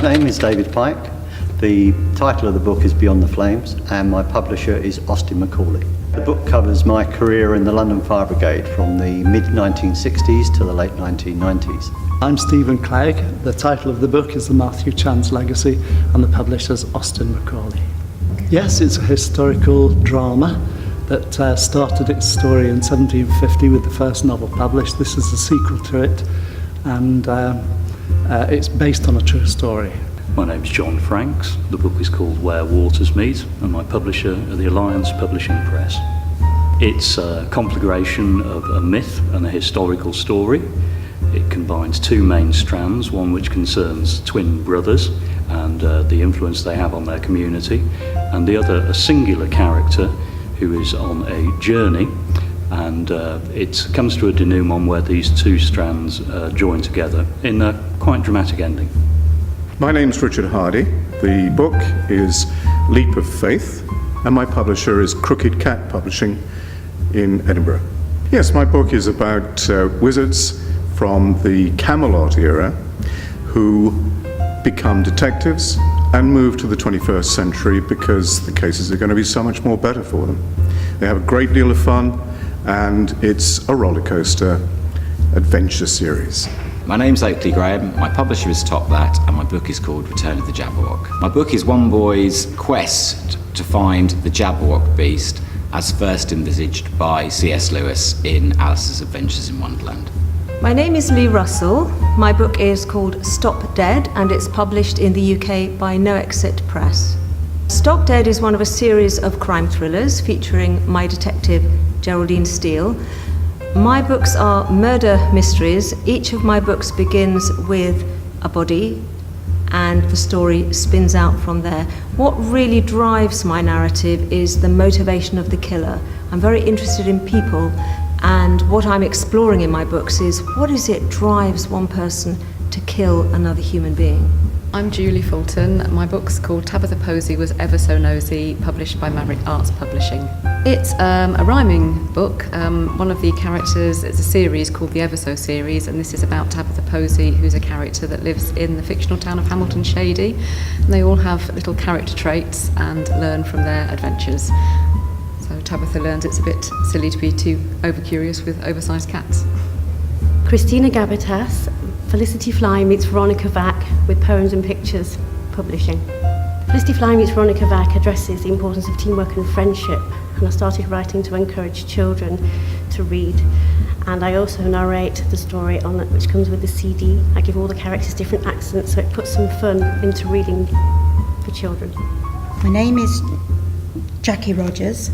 name is David Pike. The title of the book is Beyond the Flames, and my publisher is Austin Macaulay. The book covers my career in the London Fire Brigade from the mid-1960s to the late 1990s. I'm Stephen Clegg. The title of the book is The Matthew Chance Legacy, and the publisher's Austin Macaulay. Yes, it's a historical drama that started its story in 1750 with the first novel published. This is a sequel to it, and it's based on a true story. My name's John Franks. The book is called Where Waters Meet, and my publisher are the Alliance Publishing Press. It's a conflagration of a myth and a historical story. It combines two main strands, one which concerns twin brothers and the influence they have on their community, and the other a singular character who is on a journey, and it comes to a denouement where these two strands join together in a quite dramatic ending. My name's Richard Hardy. The book is Leap of Faith, and my publisher is Crooked Cat Publishing in Edinburgh. Yes, my book is about wizards from the Camelot era who become detectives and move to the 21st century because the cases are going to be so much more better for them. They have a great deal of fun, and it's a roller coaster adventure series. My name's Oakley Graham, my publisher is Top That, and my book is called Return of the Jabberwock. My book is one boy's quest to find the Jabberwock beast as first envisaged by C.S. Lewis in Alice's Adventures in Wonderland. My name is Lee Russell. My book is called Stop Dead, and it's published in the UK by No Exit Press. Stop Dead is one of a series of crime thrillers featuring my detective Geraldine Steele. My books are murder mysteries. Each of my books begins with a body, and the story spins out from there. What really drives my narrative is the motivation of the killer. I'm very interested in people, and what I'm exploring in my books is what is it drives one person to kill another human being. I'm Julie Fulton. My book's called Tabitha Posey Was Ever So Nosy, published by Maverick Arts Publishing. It's a rhyming book. One of the characters, it's a series called the Ever So series, and this is about Tabitha Posey, who's a character that lives in the fictional town of Hamilton Shady. And they all have little character traits and learn from their adventures. So Tabitha learns it's a bit silly to be too over-curious with oversized cats. Christina Gabitas, Felicity Fly meets Veronica Vack with Poems and Pictures Publishing. Felicity Fly meets Veronica Vack addresses the importance of teamwork and friendship, and I started writing to encourage children to read. And I also narrate the story on it, which comes with the CD. I give all the characters different accents, so it puts some fun into reading for children. My name is Jackie Rogers.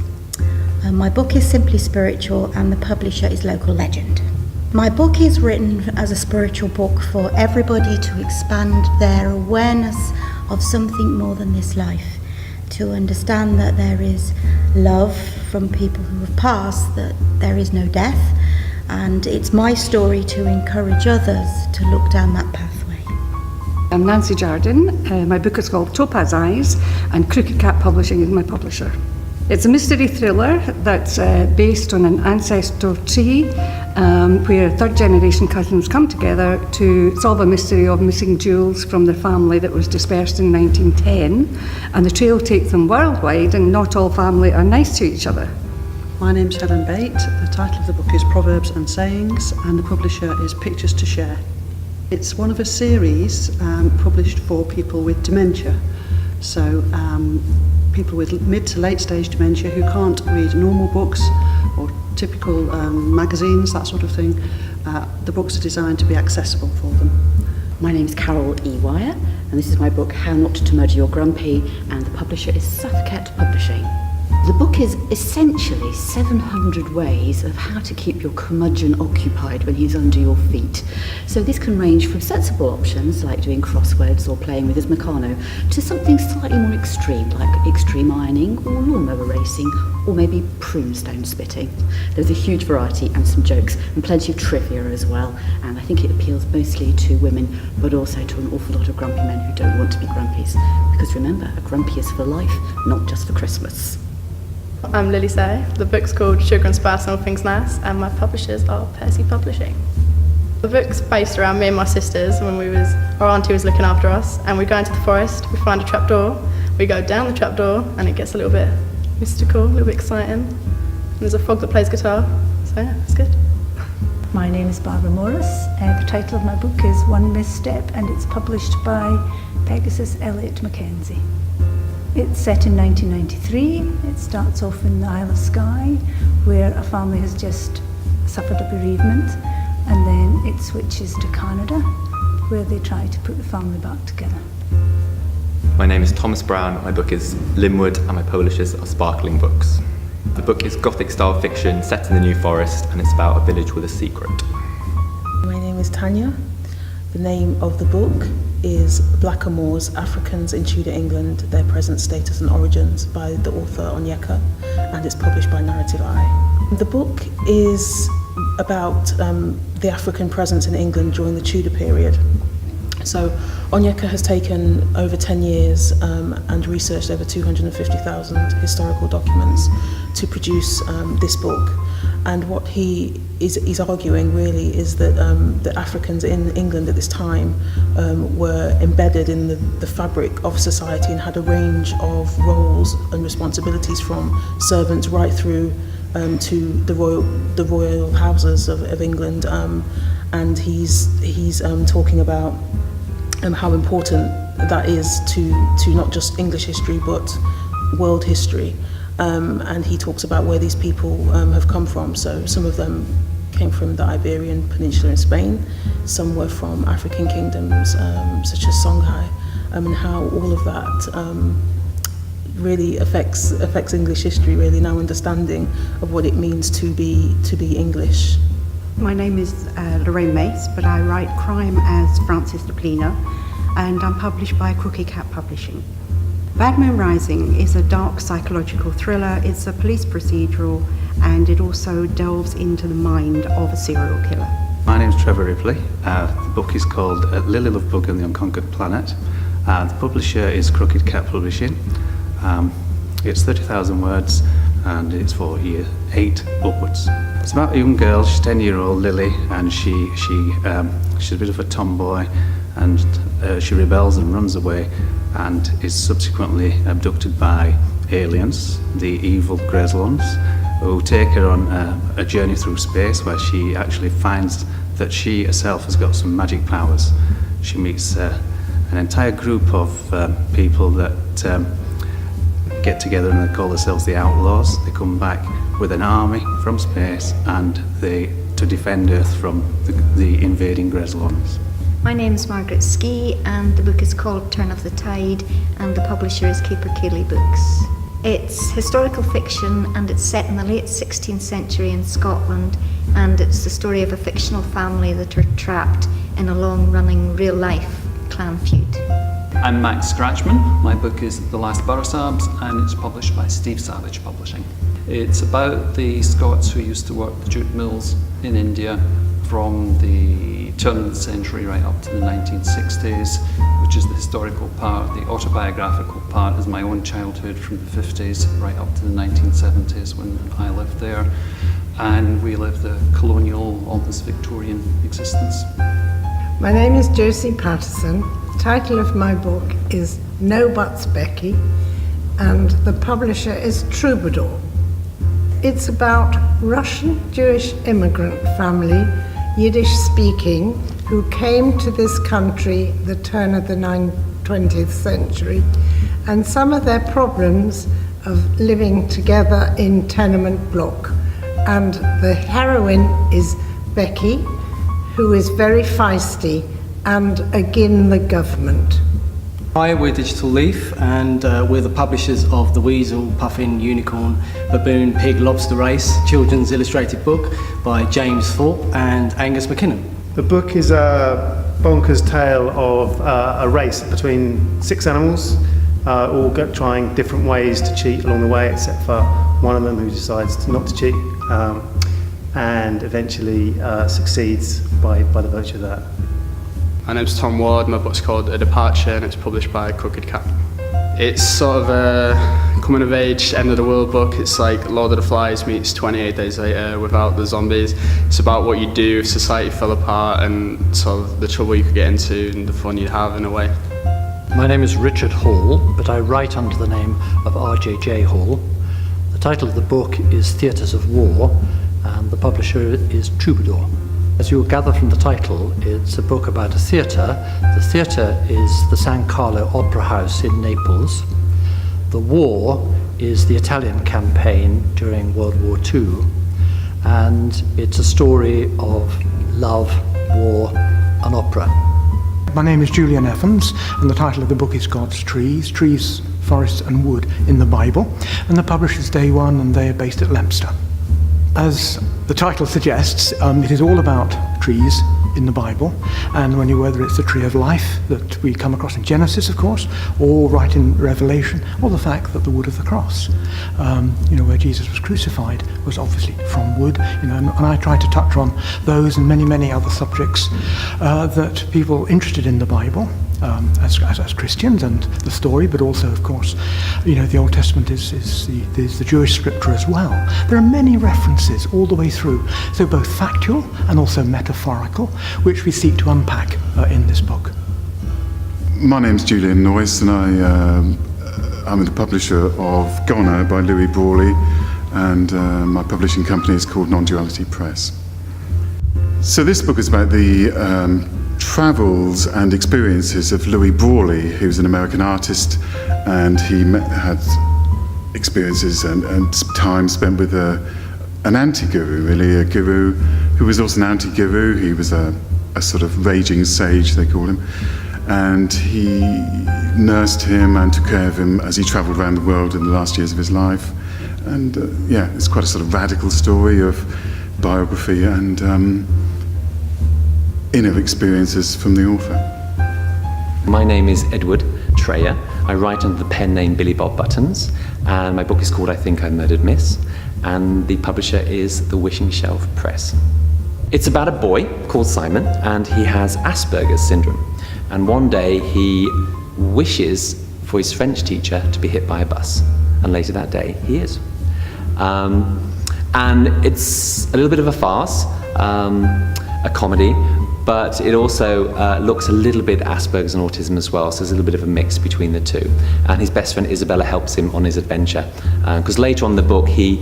My book is Simply Spiritual, and the publisher is Local Legend. My book is written as a spiritual book for everybody to expand their awareness of something more than this life, to understand that there is love from people who have passed, that there is no death, and it's my story to encourage others to look down that pathway. I'm Nancy Jardine. My book is called Topaz Eyes, and Crooked Cat Publishing is my publisher. It's a mystery thriller that's based on an ancestral tree where third-generation cousins come together to solve a mystery of missing jewels from their family that was dispersed in 1910. And the trail takes them worldwide, and not all family are nice to each other. My name's Helen Bate. The title of the book is Proverbs and Sayings, and the publisher is Pictures to Share. It's one of a series published for people with dementia. So people with mid to late stage dementia who can't read normal books or typical magazines, that sort of thing. The books are designed to be accessible for them. My name's Carol E. Wire, and this is my book How Not to Murder Your Grumpy, and the publisher is Suffolk Publishing. The book is essentially 700 ways of how to keep your curmudgeon occupied when he's under your feet. So this can range from sensible options like doing crosswords or playing with his Meccano to something slightly more extreme like extreme ironing or lawnmower racing or maybe prune stone spitting. There's a huge variety and some jokes and plenty of trivia as well, and I think it appeals mostly to women but also to an awful lot of grumpy men who don't want to be grumpies, because remember, a grumpy is for life, not just for Christmas. I'm Lily Say. The book's called Sugar and Spice and All Things Nice, and my publishers are Percy Publishing. The book's based around me and my sisters when our auntie was looking after us, and we go into the forest, we find a trapdoor, we go down the trapdoor, and it gets a little bit mystical, a little bit exciting. And there's a frog that plays guitar, so yeah, it's good. My name is Barbara Morris. The title of my book is One Misstep, and it's published by Pegasus Elliott Mackenzie. It's set in 1993. It starts off in the Isle of Skye, where a family has just suffered a bereavement, and then it switches to Canada, where they try to put the family back together. My name is Thomas Brown. My book is Linwood, and my publishers are Sparkling Books. The book is Gothic-style fiction set in the New Forest, and it's about a village with a secret. My name is Tanya. The name of the book is Blackamoors, Africans in Tudor England, Their Present Status and Origins by the author Onyeka, and it's published by Narrative Eye. The book is about the African presence in England during the Tudor period. So Onyeka has taken over 10 years and researched over 250,000 historical documents to produce this book. And what he is arguing really is that the Africans in England at this time were embedded in the fabric of society and had a range of roles and responsibilities, from servants right through to the royal houses of England. And he's talking about how important that is to not just English history but world history. And he talks about where these people have come from. So some of them came from the Iberian Peninsula in Spain, some were from African kingdoms such as Songhai, and how all of that really affects English history, really, now understanding of what it means to be English. My name is Lorraine Mace, but I write crime as Frances Duplina, and I'm published by Crooked Cat Publishing. Bad Moon Rising is a dark psychological thriller. It's a police procedural, and it also delves into the mind of a serial killer. My name's Trevor Ripley. The book is called Lily Lovebug and the Unconquered Planet. The publisher is Crooked Cat Publishing. It's 30,000 words, and it's for year 8 upwards. It's about a young girl, she's 10-year-old Lily, and she's a bit of a tomboy, and she rebels and runs away and is subsequently abducted by aliens, the evil Greslons, who take her on a journey through space where she actually finds that she herself has got some magic powers. She meets an entire group of people that get together and they call themselves the Outlaws. They come back with an army from space and to defend Earth from the invading Greslons. My name is Margaret Ski, and the book is called Turn of the Tide, and the publisher is Keeper Keeley Books. It's historical fiction, and it's set in the late 16th century in Scotland, and it's the story of a fictional family that are trapped in a long-running real-life clan feud. I'm Max Scratchman. My book is The Last Burrasabs, and it's published by Steve Savage Publishing. It's about the Scots who used to work the jute mills in India from the turn of the century right up to the 1960s, which is the historical part. The autobiographical part is my own childhood from the 50s right up to the 1970s when I lived there. And we lived a colonial, almost Victorian existence. My name is Josie Patterson. The title of my book is No Buts Becky, and the publisher is Troubadour. It's about Russian Jewish immigrant family, Yiddish speaking, who came to this country the turn of the 20th century, and some of their problems of living together in tenement block. And the heroine is Becky, who is very feisty and again the government. Hi, we're Digital Leaf, and we're the publishers of The Weasel, Puffin, Unicorn, Baboon, Pig, Lobster Race, children's illustrated book by James Thorpe and Angus McKinnon. The book is a bonkers tale of a race between 6 animals, all trying different ways to cheat along the way, except for one of them who decides not to cheat and eventually succeeds by the virtue of that. My name's Tom Ward. My book's called A Departure, and it's published by Crooked Cat. It's sort of a coming of age, end of the world book. It's like Lord of the Flies meets 28 Days Later without the zombies. It's about what you do if society fell apart and sort of the trouble you could get into and the fun you'd have in a way. My name is Richard Hall, but I write under the name of R.J.J. Hall. The title of the book is Theatres of War, and the publisher is Troubadour. As you'll gather from the title, it's a book about a theatre. The theatre is the San Carlo Opera House in Naples. The war is the Italian campaign during World War II, and it's a story of love, war, and opera. My name is Julian Evans, and the title of the book is God's Trees, Trees, Forests and Wood in the Bible, and the publisher's Day One, and they are based at Leominster. As the title suggests, it is all about trees in the Bible, and whether it's the tree of life that we come across in Genesis, of course, or right in Revelation, or the fact that the wood of the cross, where Jesus was crucified, was obviously from wood, and I try to touch on those and many, many other subjects that people interested in the Bible, as Christians and the story, but also, of course, the Old Testament is the Jewish scripture as well. There are many references all the way through, so both factual and also metaphorical, which we seek to unpack in this book. My name's Julian Noyce, and I'm the publisher of Goner by Louis Brawley, and my publishing company is called Non-Duality Press. So this book is about the travels and experiences of Louis Brawley, who's an American artist, and he had experiences and time spent with an anti-guru, really, a guru who was also an anti-guru. He was a sort of raging sage, they call him, and he nursed him and took care of him as he travelled around the world in the last years of his life. And it's quite a sort of radical story of biography and inner experiences from the author. My name is Edward Treyer. I write under the pen name Billy Bob Buttons, and my book is called I Think I Murdered Miss, and the publisher is the Wishing Shelf Press. It's about a boy called Simon, and he has Asperger's syndrome, and one day he wishes for his French teacher to be hit by a bus, and later that day he is. And it's a little bit of a farce, a comedy, but it also looks a little bit Asperger's and autism as well, so there's a little bit of a mix between the two. And his best friend Isabella helps him on his adventure, because later on in the book he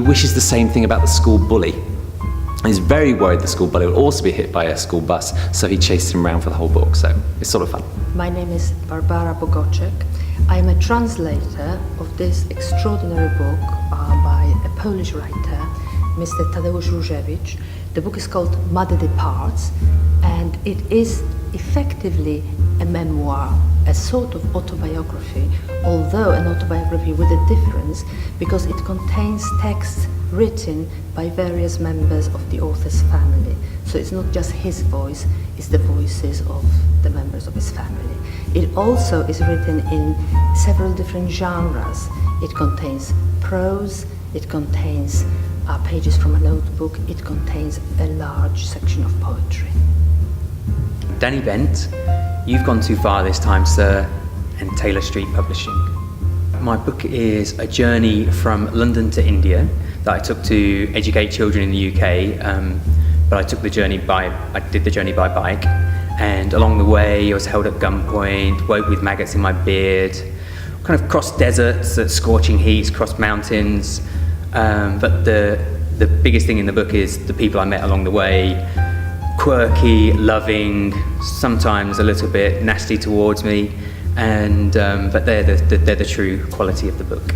wishes the same thing about the school bully. He's very worried the school bully will also be hit by a school bus, so he chases him around for the whole book, so it's sort of fun. My name is Barbara Bogocek. I am a translator of this extraordinary book by a Polish writer, Mr. Tadeusz Różewicz. The book is called Mother Departs, and it is effectively a memoir, a sort of autobiography, although an autobiography with a difference, because it contains texts written by various members of the author's family. So it's not just his voice, it's the voices of the members of his family. It also is written in several different genres. It contains prose, it contains pages from a notebook, it contains a large section of poetry. Danny Bent, you've gone too far this time, sir, and Taylor Street Publishing. My book is a journey from London to India that I took to educate children in the UK, but I did the journey by bike, and along the way I was held at gunpoint, woke with maggots in my beard, kind of crossed deserts at scorching heats, crossed mountains, but the biggest thing in the book is the people I met along the way. Quirky, loving, sometimes a little bit nasty towards me, and but they're the true quality of the book.